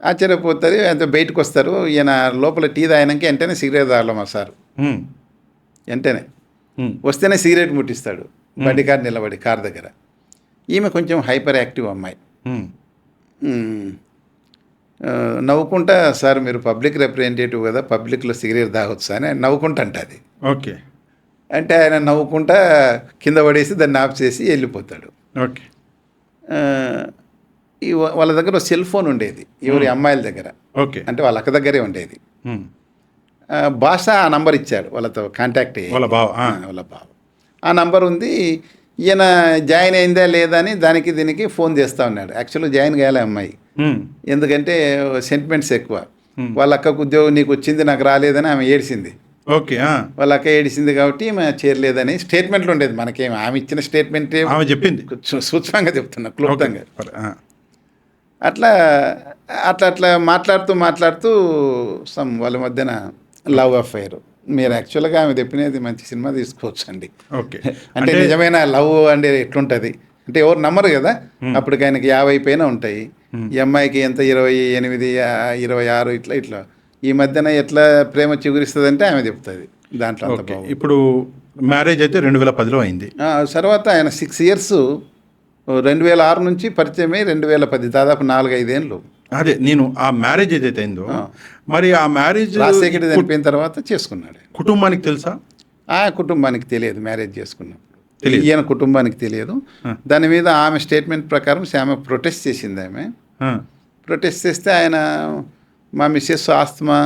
ఆశ్చర్యపోతుంది. అంత బయటకు వస్తారు. ఈయన లోపల టీ తాగినాక వెంటనే సిగరెట్ తాగలం మా సార్, వెంటనే వస్తేనే సిగరెట్ ముట్టిస్తాడు బండి కారు నిలబడి కారు దగ్గర. ఈమె కొంచెం హైపర్ యాక్టివ్ అమ్మాయి. నవ్వుకుంటా, సార్ మీరు పబ్లిక్ రిప్రజెంటేటివ్ కదా, పబ్లిక్లో సిగరెట్ తాగొచ్చు అని ఆయన నవ్వుకుంటా అంటుంది. ఓకే. అంటే ఆయన నవ్వుకుంటా కింద పడేసి దాన్ని ఆఫ్ చేసి వెళ్ళిపోతాడు. ఓకే. వాళ్ళ దగ్గర సెల్ ఫోన్ ఉండేది, ఎవరి అమ్మాయిల దగ్గర. ఓకే. అంటే వాళ్ళ అక్క దగ్గరే ఉండేది. భాష ఆ నంబర్ ఇచ్చాడు వాళ్ళతో కాంటాక్ట్ అయ్యి, వాళ్ళ బావ ఆ నంబర్ ఉంది. ఈయన జాయిన్ అయిందా లేదా అని దానికి దీనికి ఫోన్ చేస్తూ ఉన్నాడు. యాక్చువల్గా జాయిన్ కాలే అమ్మాయి, ఎందుకంటే సెంటిమెంట్స్ ఎక్కువ. వాళ్ళ అక్కకు ఉద్యోగం నీకు వచ్చింది నాకు రాలేదని ఆమె ఏడిసింది. ఓకే. వాళ్ళ అక్క ఏడిసింది కాబట్టి ఆమె చేరలేదని స్టేట్మెంట్లు ఉండేది. మనకేం ఆమె ఇచ్చిన స్టేట్మెంట్ ఆమె చెప్పింది, సూక్ష్మంగా చెప్తున్నా, క్లుప్తంగా. అట్లా అట్లా అట్లా మాట్లాడుతూ వాళ్ళ మధ్యన లవ్ అఫైర్. మీరు యాక్చువల్గా ఆమె చెప్పినది మంచి సినిమా తీసుకోవచ్చు అండి. ఓకే. అంటే నిజమైన లవ్ అంటే ఎట్లుంటుంది అంటే ఎవరు నమ్మరు కదా. అప్పటికి ఆయనకి 50 పైన ఉంటాయి, ఈ అమ్మాయికి ఎంత 28, 26 ఇట్లా. ఈ మధ్యన ఎట్లా ప్రేమ చిగురిస్తుంది అంటే ఆమె చెప్తుంది దాంట్లో. అంత ఇప్పుడు మ్యారేజ్ అయితే 2010లో అయింది. తర్వాత ఆయన 6 years 2006 నుంచి పరిచయం అయ్యి 2010 దాదాపు 4-5 ఏళ్ళు. అదే నేను ఆ మ్యారేజ్ ఏదైతే అయిందో, మరి ఆ మ్యారేజ్ రాజశేఖర్ చనిపోయిన తర్వాత చేసుకున్నాడు. కుటుంబానికి తెలుసా? ఆ కుటుంబానికి తెలియదు మ్యారేజ్ చేసుకున్నప్పుడు, ఈయన కుటుంబానికి తెలియదు. దాని మీద ఆమె స్టేట్మెంట్ ప్రకారం ఆమె ప్రొటెస్ట్ చేసింది. ఆమె ప్రొటెస్ట్ చేస్తే ఆయన, మా మిస్సెస్ ఆస్తమా,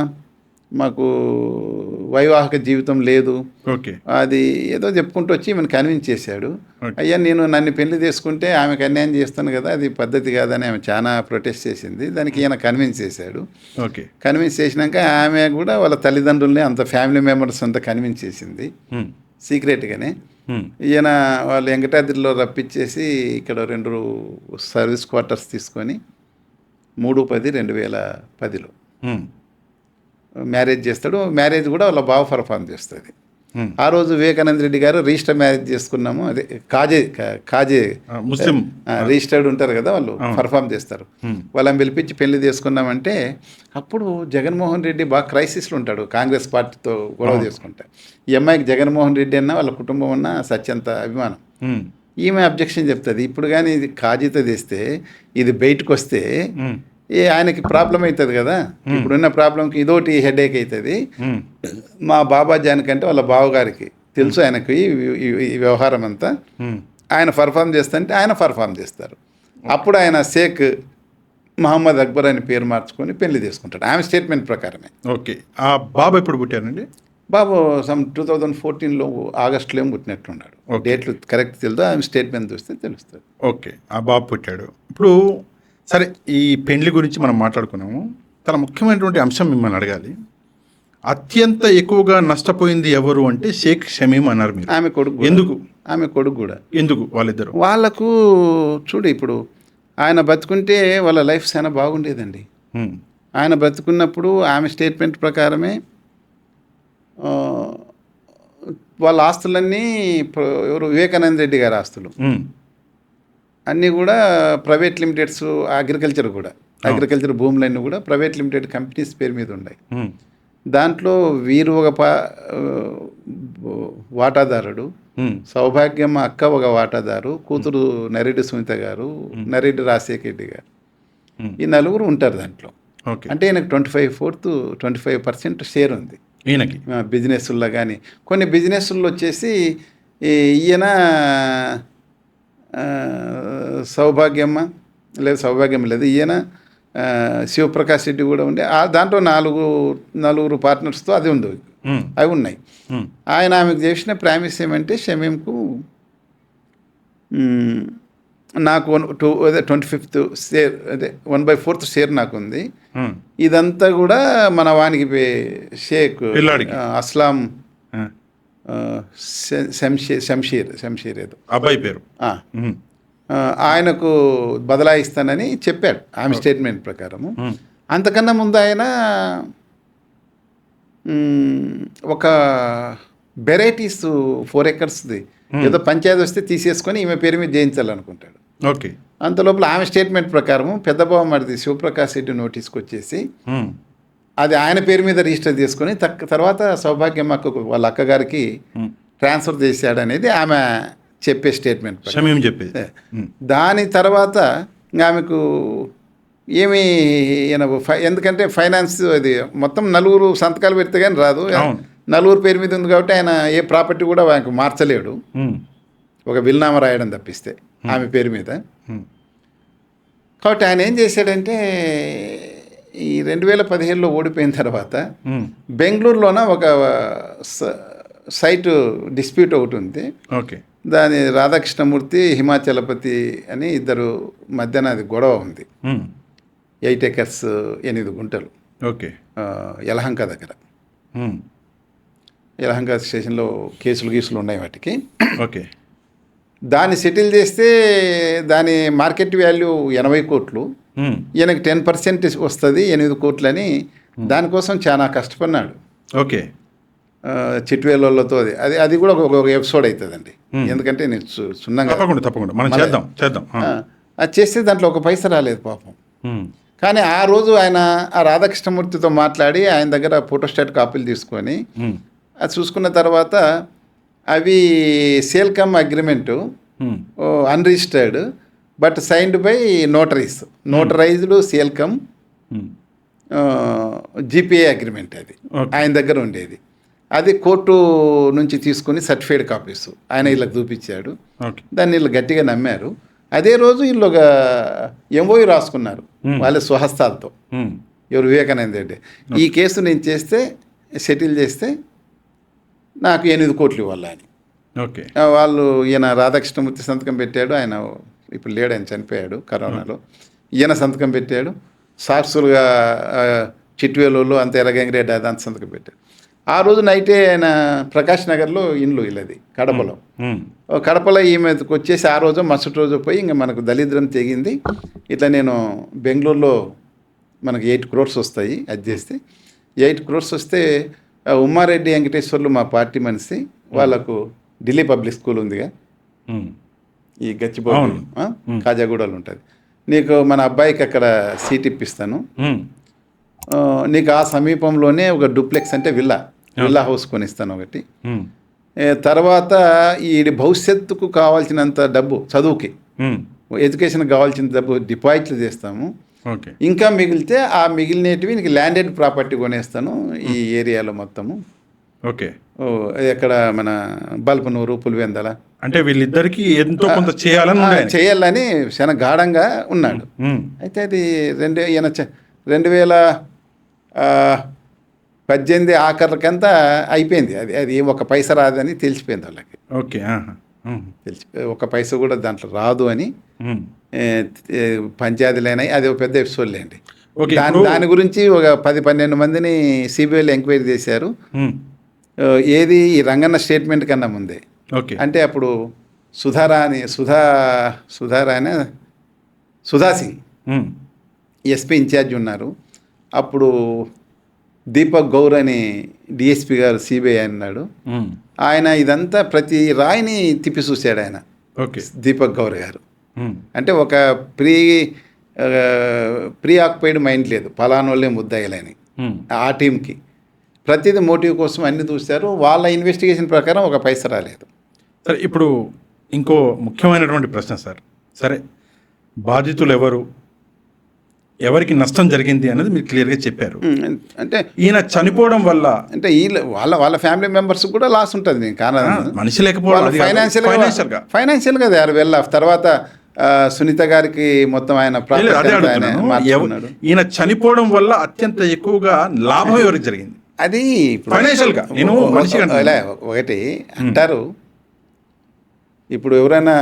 మాకు వైవాహిక జీవితం లేదు, ఓకే, అది ఏదో చెప్పుకుంటూ వచ్చి ఈమెను కన్విన్స్ చేశాడు. అయ్యా నన్ను పెళ్లి చేసుకుంటే ఆమెకు అన్యాయం చేస్తాను కదా, అది పద్ధతి కాదని ఆమె చాలా ప్రొటెస్ట్ చేసింది. దానికి ఈయన కన్విన్స్ చేశాడు. ఓకే. కన్విన్స్ చేసినాక ఆమె కూడా వాళ్ళ తల్లిదండ్రుల్ని అంత ఫ్యామిలీ మెంబర్స్ అంతా కన్విన్స్ చేసింది సీక్రెట్గానే. ఈయన వాళ్ళు వెంకటాద్రిలో రప్పించేసి ఇక్కడ 2 సర్వీస్ క్వార్టర్స్ తీసుకొని 3/10/2010లో మ్యారేజ్ చేస్తాడు. మ్యారేజ్ కూడా వాళ్ళ బావ పర్ఫార్మ్ చేస్తుంది. ఆ రోజు వివేకానంద రెడ్డి గారు రిజిస్టర్ మ్యారేజ్ చేసుకున్నాము, అదే కాజే ముస్లిం రిజిస్టర్డ్ ఉంటారు కదా, వాళ్ళు పర్ఫామ్ చేస్తారు, వాళ్ళని పిలిపించి పెళ్లి చేసుకున్నామంటే అప్పుడు జగన్మోహన్ రెడ్డి బాగా క్రైసిస్లో ఉంటాడు, కాంగ్రెస్ పార్టీతో గొడవ చేసుకుంటా. ఈ అమ్మాయికి జగన్మోహన్ రెడ్డి అన్న వాళ్ళ కుటుంబం అన్న సత్యంత అభిమానం. ఈమె అబ్జెక్షన్ చెప్తుంది. ఇప్పుడు కానీ ఇది కాజీతో తెస్తే ఇది బయటకు వస్తే ఆయనకి ప్రాబ్లం అవుతుంది కదా, ఇప్పుడున్న ప్రాబ్లంకి ఇదోటి హెడేక్ అవుతుంది. మా బాబా జానికంటే వాళ్ళ బావగారికి తెలుసు ఆయనకి ఈ వ్యవహారం అంతా, ఆయన పర్ఫామ్ చేస్తుంటే ఆయన పర్ఫామ్ చేస్తారు. అప్పుడు ఆయన షేక్ మహమ్మద్ అక్బర్ అని పేరు మార్చుకొని పెళ్లి చేసుకుంటాడు ఆమె స్టేట్మెంట్ ప్రకారమే. ఓకే. ఆ బాబు ఎప్పుడు పుట్టారండి? బాబు 2014లో ఆగస్టులో ఏం పుట్టినట్లున్నాడు. డేట్లు కరెక్ట్ తెలుదు, ఆమె స్టేట్మెంట్ చూస్తే తెలుస్తుంది. ఓకే, ఆ బాబు పుట్టాడు. ఇప్పుడు సరే, ఈ పెళ్లి గురించి మనం మాట్లాడుకున్నాము. చాలా ముఖ్యమైనటువంటి అంశం మిమ్మల్ని అడగాలి. అత్యంత ఎక్కువగా నష్టపోయింది ఎవరు అంటే షేక్ షమీం అన్నారు మీరు. ఆమె కొడుకు. ఎందుకు? ఆమె కొడుకు కూడా. ఎందుకు? వాళ్ళిద్దరు వాళ్ళకు చూడు, ఇప్పుడు ఆయన బతుకుంటే వాళ్ళ లైఫ్ చాలా బాగుండేదండి. ఆయన బతుకున్నప్పుడు ఆమె స్టేట్మెంట్ ప్రకారమే వాళ్ళ ఆస్తులన్నీ ఎవరు వివేకానంద రెడ్డి గారి ఆస్తులు అన్నీ కూడా ప్రైవేట్ లిమిటెడ్స్, అగ్రికల్చర్ కూడా, అగ్రికల్చర్ భూములన్నీ కూడా ప్రైవేట్ లిమిటెడ్ కంపెనీస్ పేరు మీద ఉన్నాయి. దాంట్లో వీరు ఒక వాటాదారుడు, సౌభాగ్యమ్మ అక్క ఒక వాటాదారు, కూతురు నరెడ్డి సునీత గారు, నరెడ్డి రాజశేఖర రెడ్డి గారు, ఈ నలుగురు ఉంటారు దాంట్లో. అంటే ఈయనకు 25% షేర్ ఉంది ఈయనకి బిజినెస్ల్లో. కానీ కొన్ని బిజినెస్ల్లో వచ్చేసి ఈయన సౌభాగ్యమ్మ లేదు, ఈయన శివప్రకాష్ రెడ్డి కూడా ఉండే, దాంట్లో నలుగురు పార్ట్నర్స్తో అది ఉంది, అవి ఉన్నాయి. ఆయన ఆమెకు చేసిన ప్రామిస్ ఏమంటే షమీంకు నాకు 25th షేర్, అదే 1/4 షేర్ నాకు ఉంది, ఇదంతా కూడా మన వానికి షేక్ అస్లాం శంషీర్ ఏదో అబ్బాయి పేరు, ఆయనకు బదలాయిస్తానని చెప్పాడు ఆమె స్టేట్మెంట్ ప్రకారము. అంతకన్నా ముందు ఆయన ఒక వెరైటీస్ 4 acresది ఏదో పంచాయతీ వస్తే తీసేసుకొని ఈమె పేరు మీద చేయించాలనుకుంటాడు. ఓకే. అంత లోపల ఆమె స్టేట్మెంట్ ప్రకారము పెద్ద బావ మరిది శివప్రకాష్ రెడ్డి నోటీస్కి వచ్చేసి అది ఆయన పేరు మీద రిజిస్టర్ చేసుకొని తర్వాత సౌభాగ్యం అక్కకు వాళ్ళ అక్కగారికి ట్రాన్స్ఫర్ చేశాడు అనేది ఆమె చెప్పే స్టేట్మెంట్. చెప్పేది. దాని తర్వాత ఆమెకు ఏమి ఎందుకంటే ఫైనాన్స్ అది మొత్తం 4 సంతకాలు పెడితే కానీ రాదు, 4 పేరు మీద ఉంది కాబట్టి ఆయన ఏ ప్రాపర్టీ కూడా ఆయనకు మార్చలేడు, ఒక విల్నామా రాయడం తప్పిస్తే ఆమె పేరు మీద. కాబట్టి ఆయన ఏం చేశాడంటే ఈ 2015లో ఓడిపోయిన తర్వాత బెంగళూరులోన ఒక సైట్ డిస్ప్యూట్ ఒకటి ఉంది. ఓకే. దాని రాధాకృష్ణమూర్తి, హిమాచలపతి అని ఇద్దరు మధ్యన అది గొడవ ఉంది. 8 acres 8 గుంటలు. ఓకే. యలహంక దగ్గర, యలహంక స్టేషన్లో కేసులు ఉన్నాయి వాటికి. ఓకే. దాన్ని సెటిల్ చేస్తే దాని మార్కెట్ వాల్యూ 80 కోట్లు, ఈయనకి 10% వస్తుంది 8 కోట్లు అని. దానికోసం చాలా కష్టపడినాడు. ఓకే. చిట్వేలతో అది కూడా ఒక ఎపిసోడ్ అవుతుందండి, ఎందుకంటే నేను సున్నంగా తప్పకుండా మనం చేద్దాం. అది చేస్తే దాంట్లో ఒక పైసా రాలేదు పాపం. కానీ ఆ రోజు ఆయన ఆ రాధాకృష్ణమూర్తితో మాట్లాడి ఆయన దగ్గర ఫోటోస్టాట్ కాపీలు తీసుకొని అది చూసుకున్న తర్వాత అవి sale come agreement unregistered but signed by notarised sale come GPA agreement అది ఆయన దగ్గర ఉండేది. అది కోర్టు నుంచి తీసుకుని సర్టిఫైడ్ కాపీస్ ఆయన వీళ్ళకి చూపించాడు. దాన్ని వీళ్ళు గట్టిగా నమ్మారు. అదే రోజు వీళ్ళు ఒక ఎంఓయూ రాసుకున్నారు వాళ్ళ స్వహస్తాలతో, ఎవరు వివేకానంద రెడ్డి, ఈ కేసు నేను సెటిల్ చేస్తే నాకు 8 కోట్లు ఇవ్వాలని. ఓకే. వాళ్ళు ఈయన రాధాకృష్ణమూర్తి సంతకం పెట్టాడు, ఆయన ఇప్పుడు లేడు, ఆయన చనిపోయాడు కరోనాలో. ఈయన సంతకం పెట్టాడు, సాక్షులుగా చిట్వేలు అంత ఎర్రగంగిరెడ్డి అదంత సంతకం పెట్టాడు. ఆ రోజు నైటే ఆయన ప్రకాష్ నగర్లో ఇండ్లు ఇల్లది కడపలో ఈమెకు వచ్చేసి ఆ రోజు మరుసటి రోజు పోయి ఇంకా మనకు దళిద్రం తెగింది, ఇట్లా నేను బెంగళూరులో మనకు 8 crores వస్తాయి, అది చేస్తే 8 crores వస్తే ఉమ్మారెడ్డి వెంకటేశ్వర్లు మా పార్టీ మనిషి, వాళ్ళకు ఢిల్లీ పబ్లిక్ స్కూల్ ఉందిగా ఉమ్, ఈ గచ్చిబౌలి కాజాగూడలో ఉంటుంది. నీకు మన అబ్బాయికి అక్కడ సీట్ ఇప్పిస్తాను, ఉమ్, నీకు ఆ సమీపంలోనే ఒక డూప్లెక్స్ అంటే విల్లా హౌస్ కొనిస్తాను ఒకటి. ఉమ్, తర్వాత ఈ భవిష్యత్తుకు కావాల్సినంత డబ్బు, చదువుకి ఉమ్, ఎడ్యుకేషన్కి కావాల్సిన డబ్బు డిపాజిట్లు చేస్తాము. ఓకే. ఇంకా మిగిలితే ఆ మిగిలినటివి నీకు ల్యాండెడ్ ప్రాపర్టీ కొనేస్తాను ఈ ఏరియాలో మొత్తము. ఓకే. ఎక్కడ మన బల్పనూరు, పులివెందల, అంటే వీళ్ళిద్దరికి ఎంతో కొంత చేయాలని ఉండే ఆయనకి. చేయాలని చాలా గాఢంగా ఉన్నాడు. ఉమ్, అయితే అది 2018 ఆఖరికంతా అయిపోయింది. అది ఒక పైసా రాదని తెలిసిపోయింది వాళ్ళకి. ఓకే. ఆహా. ఉమ్, ఒక పైసా కూడా దాంట్లో రాదు అని ఉమ్, పంచాయతీలైనాయి. అది ఒక పెద్ద ఎపిసోడ్లే అండి. ఓకే. దాని గురించి ఒక 10-12 మందిని సిబిఐలో ఎంక్వైరీ చేశారు. ఉమ్, ఏది ఈ రంగన్న స్టేట్మెంట్ కన్నా ముందే. ఓకే. అంటే అప్పుడు సుధా సింగ్ ఉమ్, ఎస్పీ ఇన్ఛార్జ్ ఉన్నారు. అప్పుడు దీపక్ గౌర్ అని డిఎస్పి గారు సిబిఐ అన్నాడు. ఉమ్, ఆయన ఇదంతా ప్రతి రాయిని తిప్పి చూశాడు ఆయన, ఓకే. దీపక్ గౌర్ గారు. ఉమ్, అంటే ఒక ప్రీ ఆక్యుపైడ్ మైండ్ లేదు, పలానోళ్ళే ముద్దాయిలని ఉమ్, ఆ టీంకి. ప్రతిదీ మోటివ్ కోసం అన్ని చూశారు. వాళ్ళ ఇన్వెస్టిగేషన్ ప్రకారం ఒక పైసా రాలేదు. సరే, ఇప్పుడు ఇంకో ముఖ్యమైనటువంటి ప్రశ్న సార్. సరే, బాధితులు ఎవరు, ఎవరికి నష్టం జరిగింది అనేది మీరు క్లియర్గా చెప్పారు. అంటే ఈయన చనిపోవడం వల్ల అంటే వాళ్ళ ఫ్యామిలీ మెంబర్స్ కూడా లాస్ ఉంటుంది. నేను కారణం మనిషి లేకపోవడం అది కాదు. ఫైనాన్షియల్గా దే ఆర్ వెల్ ఆఫ్. తర్వాత సునీత గారికి మొత్తం ఆయన అదే ప్రాపర్టీ అడుగుతున్నాను. మార్చుకున్నాడు. ఈయన చనిపోవడం వల్ల అత్యంత ఎక్కువగా లాభం ఎవరికి జరిగింది? అది ఫైనాన్షియల్గా నేను మనిషిగా ఒకటి అంటారు. ఇప్పుడు ఎవరైనా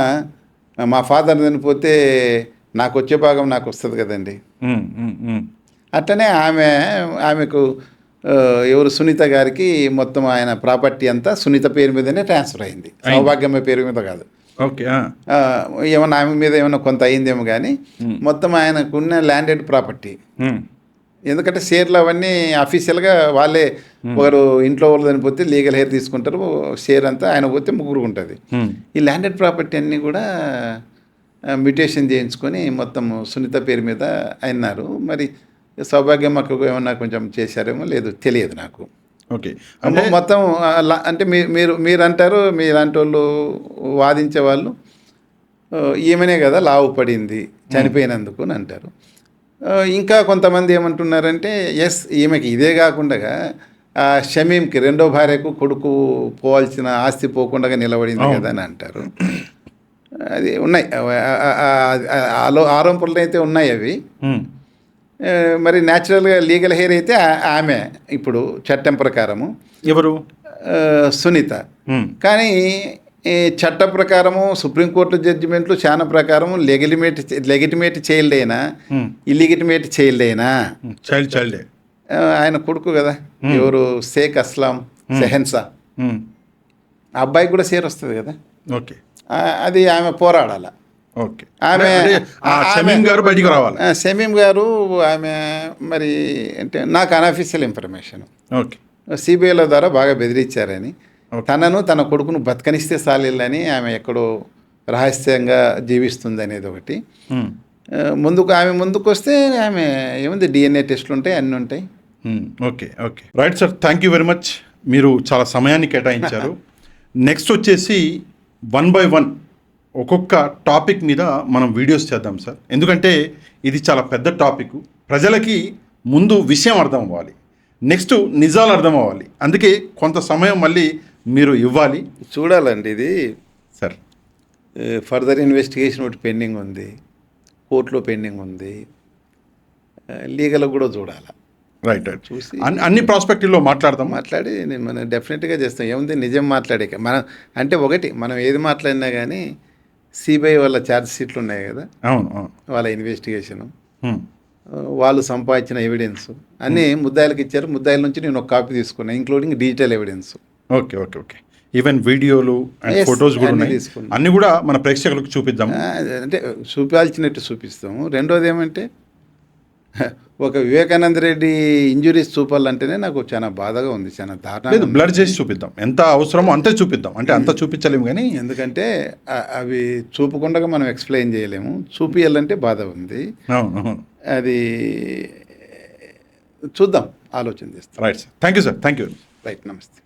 మా ఫాదర్ చనిపోతే నాకు వచ్చే భాగం నాకు వస్తుంది కదండి. అట్లనే ఆమెకు ఎవరు సునీత గారికి మొత్తం ఆయన ప్రాపర్టీ అంతా సునీత పేరు మీదనే ట్రాన్స్ఫర్ అయింది, సౌభాగ్యమ్మ పేరు మీద కాదు. ఓకే. ఏమన్నా ఆమె మీద ఏమన్నా కొంత అయిందేమో కానీ మొత్తం ఆయనకున్న ల్యాండెడ్ ప్రాపర్టీ. ఎందుకంటే షేర్లు అవన్నీ అఫీషియల్గా వాళ్ళే, ఒకరు ఇంట్లో వాళ్ళు చనిపోతే లీగల్ హెయిర్ తీసుకుంటారు, షేర్ అంతా ఆయన పోతే ముగ్గురు ఉంటుంది. ఈ ల్యాండెడ్ ప్రాపర్టీ అన్నీ కూడా మ్యూటేషన్ చేయించుకొని మొత్తం సునీత పేరు మీద అయినారు. మరి సౌభాగ్యమ్మకు ఏమన్నా కొంచెం చేశారేమో లేదు తెలియదు నాకు. ఓకే. మొత్తం అంటే మీరు అంటారు, మీలాంటి వాళ్ళు వాదించే వాళ్ళు ఈమెనే కదా లావు పడింది చనిపోయినందుకు అని అంటారు. ఇంకా కొంతమంది ఏమంటున్నారంటే ఎస్, ఈమెకి ఇదే కాకుండా షమీంకి రెండో భార్యకు కొడుకు పోవాల్సిన ఆస్తి పోకుండా నిలబడింది కదా అని అంటారు. అది ఉన్నాయి ఆరోపణలు అయితే ఉన్నాయి అవి. మరి న్యాచురల్గా లీగల్ హెయిర్ అయితే ఆమె ఇప్పుడు చట్టం ప్రకారము ఎవరు సునీత. కానీ చట్ట ప్రకారము సుప్రీంకోర్టు జడ్జిమెంట్లు చాలా ప్రకారం లెగిటిమేట్ చైల్డ్ అయినా ఇల్లిగిటిమేట్ చైల్డ్ అయినా చైల్డ్ ఆయన కొడుకు కదా, ఎవరు షేక్ అస్లాం సెహెన్సా, ఆ అబ్బాయికి కూడా షేర్ వస్తుంది కదా. ఓకే. అది ఆమె పోరాడాల. ఓకే. షమీం గారు బయటికి రావాలి. షమీం గారు ఆమె మరి అంటే నాకు అన్అఫీషియల్ ఇన్ఫర్మేషన్, ఓకే, సిబిఐల ద్వారా బాగా బెదిరించారని, తనను తన కొడుకును బతకనిస్తే సాలీలని ఆమె ఎక్కడో రహస్యంగా జీవిస్తుంది అనేది ఒకటి. ఆమె ముందుకు వస్తే ఆమె ఏముంది, డిఎన్ఏ టెస్టులు ఉంటాయి, అన్నీ ఉంటాయి. Okay. Okay, right sir, thank you very much. మీరు చాలా సమయాన్ని కేటాయించారు. నెక్స్ట్ వచ్చేసి 1 by 1 ఒక్కొక్క టాపిక్ మీద మనం వీడియోస్ చేద్దాం సార్. ఎందుకంటే ఇది చాలా పెద్ద టాపిక్, ప్రజలకి ముందు విషయం అర్థం అవ్వాలి, నెక్స్ట్ నిజాలు అర్థం అవ్వాలి. అందుకే కొంత సమయం మళ్ళీ మీరు ఇవ్వాలి. చూడాలండి ఇది సార్. ఫర్దర్ ఇన్వెస్టిగేషన్ ఒకటి పెండింగ్ ఉంది, కోర్టులో పెండింగ్ ఉంది, లీగల్ కూడా చూడాలి. రైట్. చూసి అన్ని ప్రాస్పెక్టివ్లో మాట్లాడి మనం డెఫినెట్గా చేస్తాం. ఏముంది, నిజం మాట్లాడే మనం అంటే ఒకటి మనం ఏది మాట్లాడినా కానీ సిబిఐ వాళ్ళ ఛార్జ్ షీట్లు ఉన్నాయి కదా, అవును, వాళ్ళ ఇన్వెస్టిగేషను, వాళ్ళు సంపాదించిన ఎవిడెన్స్ అన్నీ ముద్దాయిలకు ఇచ్చారు. ముద్దాయిల నుంచి నేను ఒక కాపీ తీసుకున్నాను, including digital evidence. Okay. Okay. Okay. Even వీడియోలు అండ్ ఫొటోస్ కూడా ఉన్నాయి, అన్నీ కూడా మన ప్రేక్షకులకు చూపిద్దాము. అంటే చూపించాల్సినట్టు చూపిస్తాము. రెండోది ఏమంటే ఒక వివేకానంద రెడ్డి ఇంజురీస్ చూపాలంటేనే నాకు చాలా బాధగా ఉంది, చాలా దారుణంగా లేదు ఉంది. బ్లర్ చేసి చూపిద్దాం, ఎంత అవసరమో అంతే చూపిద్దాం, అంటే అంత చూపించలేము కానీ ఎందుకంటే అవి చూపకుండా మనం ఎక్స్ప్లెయిన్ చేయలేము, చూపియాలంటే బాధ ఉంది. అవును అవును. అది చూద్దాం, ఆలోచన చేస్తాం. Right sir, thank you sir, thank you. Right, నమస్తే.